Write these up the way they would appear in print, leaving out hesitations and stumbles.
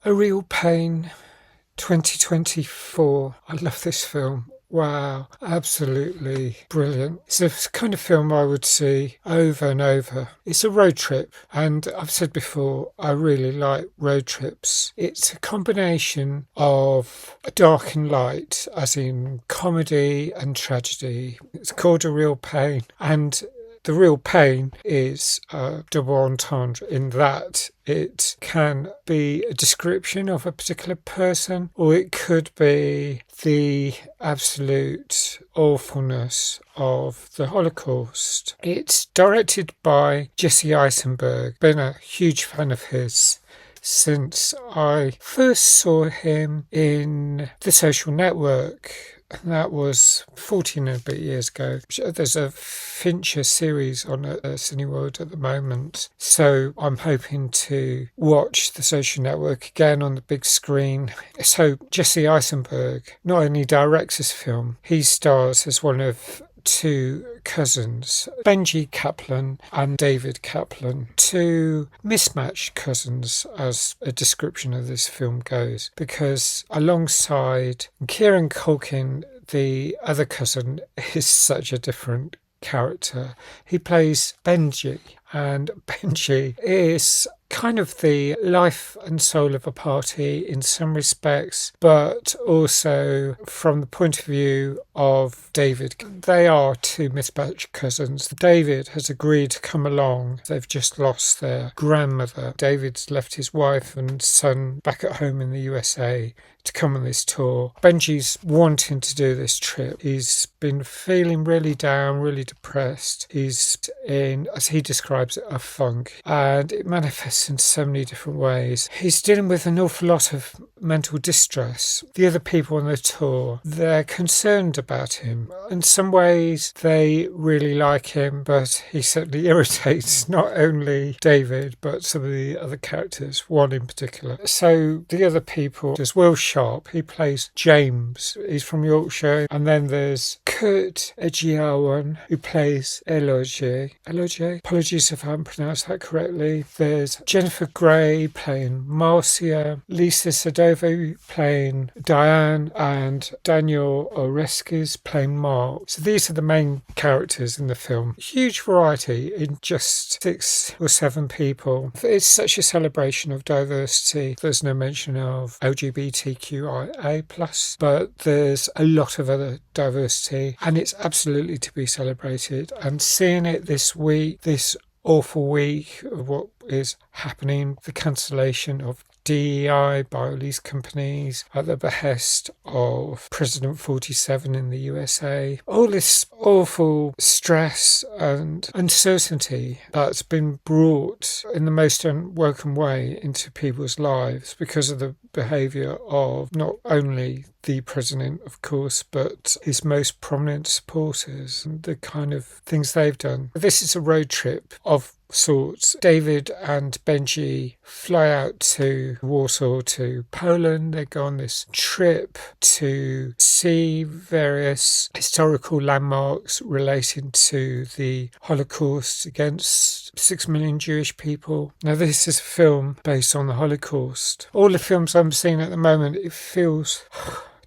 A Real Pain, 2024. I love this film. Wow, absolutely brilliant. It's the kind of film I would see over and over. It's a road trip, and I've said before, I really like road trips. It's a combination of dark and light, as in comedy and tragedy. It's called A Real Pain, and the real pain is a double entendre in that it can be a description of a particular person, or it could be the absolute awfulness of the Holocaust. It's directed by Jesse Eisenberg. Been a huge fan of his since I first saw him in The Social Network. That was 14 and a bit years ago. There's a Fincher series on at Cineworld at the moment. So I'm hoping to watch The Social Network again on the big screen. So Jesse Eisenberg not only directs this film, he stars as one of two cousins, Benji Kaplan and David Kaplan, two mismatched cousins as a description of this film goes, because alongside Kieran Culkin, the other cousin is such a different character. He plays Benji, and Benji is kind of the life and soul of a party in some respects, but also from the point of view of David. They are two mismatched cousins. David has agreed to come along. They've just lost their grandmother. David's left his wife and son back at home in the USA to come on this tour. Benji's wanting to do this trip. He's been feeling really down, really depressed. He's in, as he describes it, a funk, and it manifests in so many different ways. He's dealing with an awful lot of mental distress. The other people on the tour, they're concerned about him. In some ways, they really like him, but he certainly irritates not only David, but some of the other characters, one in particular. So the other people, there's Will Sharp, he plays James, he's from Yorkshire, and then there's Kurt Ejiawan, who plays Eloge. Apologies if I haven't pronounced that correctly. There's Jennifer Grey playing Marcia, Lisa Sadovo playing Diane, and Daniel Oreskes playing Mark. So these are the main characters in the film. Huge variety in just 6 or 7 people. It's such a celebration of diversity. There's no mention of LGBTQIA+, but there's a lot of other diversity, and it's absolutely to be celebrated. And seeing it this week, this awful week of what is happening, the cancellation of DEI by all these companies at the behest of President 47 in the USA. All this awful stress and uncertainty that's been brought in the most unwelcome way into people's lives because of the behaviour of not only the president, of course, but his most prominent supporters and the kind of things they've done. This is a road trip of sorts. David and Benji fly out to Warsaw, to Poland. They go on this trip to see various historical landmarks relating to the Holocaust against 6 million Jewish people. Now, this is a film based on the Holocaust. All the films I'm seeing at the moment, it feels...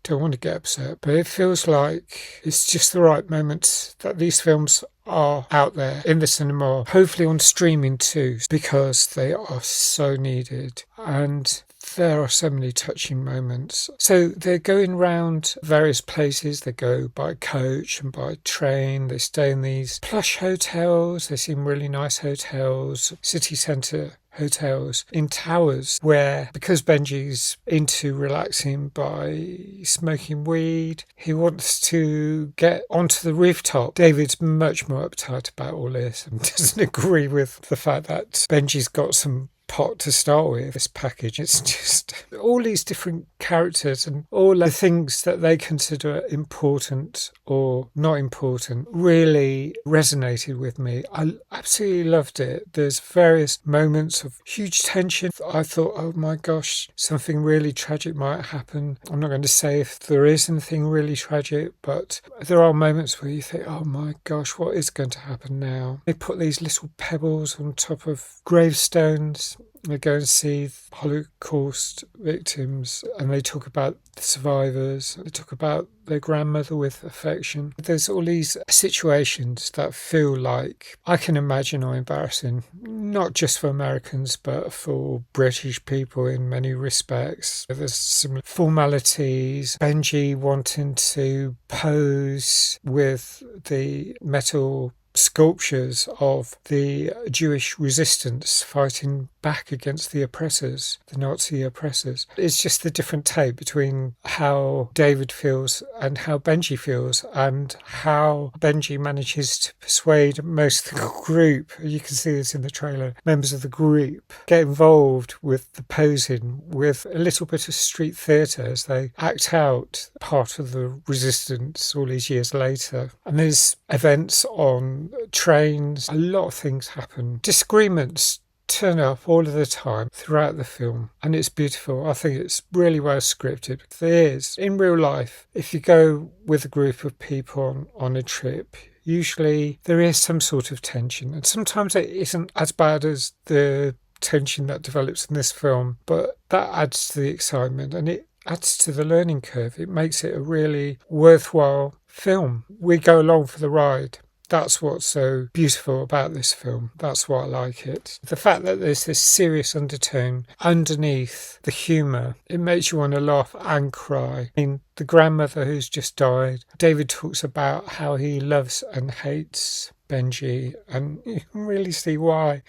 don't want to get upset, but it feels like it's just the right moment that these films are out there in the cinema, hopefully on streaming too, because they are so needed. And there are so many touching moments. So they're going round various places. They go by coach and by train. They stay in these plush hotels. They seem really nice hotels, city centre hotels in towers, where, because Benji's into relaxing by smoking weed, he wants to get onto the rooftop. David's much more uptight about all this and doesn't agree with the fact that Benji's got some pot to start with, this package. It's just all these different characters and all the things that they consider important or not important really resonated with me. I absolutely loved it. There's various moments of huge tension. I thought, oh my gosh, something really tragic might happen. I'm not going to say if there is anything really tragic, but there are moments where you think, oh my gosh, what is going to happen now? They put these little pebbles on top of gravestones veterans. They go and see Holocaust victims and they talk about the survivors. They talk about their grandmother with affection. There's all these situations that feel like, I can imagine, are embarrassing, not just for Americans, but for British people in many respects. There's some formalities. Benji wanting to pose with the metal sculptures of the Jewish resistance fighting back against the oppressors, the Nazi oppressors. It's just the different take between how David feels and how Benji feels, and how Benji manages to persuade most of the group, you can see this in the trailer, members of the group get involved with the posing, with a little bit of street theatre as they act out part of the resistance all these years later. And there's events on trains, a lot of things happen. Disagreements turn up all of the time throughout the film, and it's beautiful. I think it's really well scripted. There is, in real life, if you go with a group of people on a trip, usually there is some sort of tension, and sometimes it isn't as bad as the tension that develops in this film, but that adds to the excitement and it adds to the learning curve. It makes it a really worthwhile film. We go along for the ride. That's what's so beautiful about this film. That's why I like it. The fact that there's this serious undertone underneath the humour, it makes you want to laugh and cry. I mean, the grandmother who's just died, David talks about how he loves and hates Benji, and you can really see why.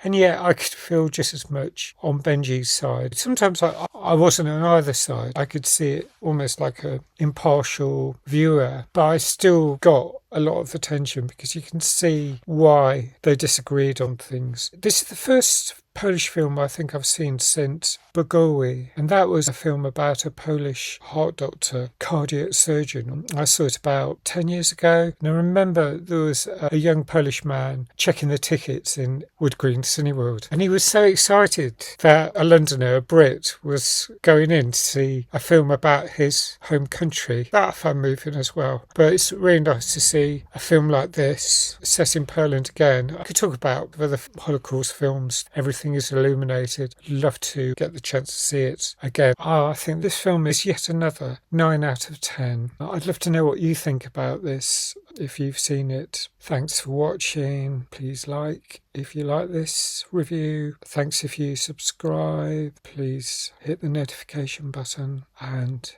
And yet I could feel just as much on Benji's side. Sometimes I wasn't on either side. I could see it almost like an impartial viewer, but I still got a lot of attention because you can see why they disagreed on things. This is the first Polish film I think I've seen since Bogowie, and that was a film about a Polish heart doctor, cardiac surgeon. I saw it about 10 years ago, and I remember there was a young Polish man checking the tickets in Wood Green Cineworld, and he was so excited that a Londoner, a Brit, was going in to see a film about his home country. That I found moving as well. But it's really nice to see a film like this set in Poland again. I could talk about other Holocaust films. Everything is Illuminated. I'd love to get the chance to see it again. I think this film is yet another 9 out of 10. I'd love to know what you think about this if you've seen it. Thanks for watching. Please like if you like this review. Thanks if you subscribe. Please hit the notification button, and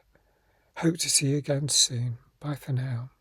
hope to see you again soon. Bye for now.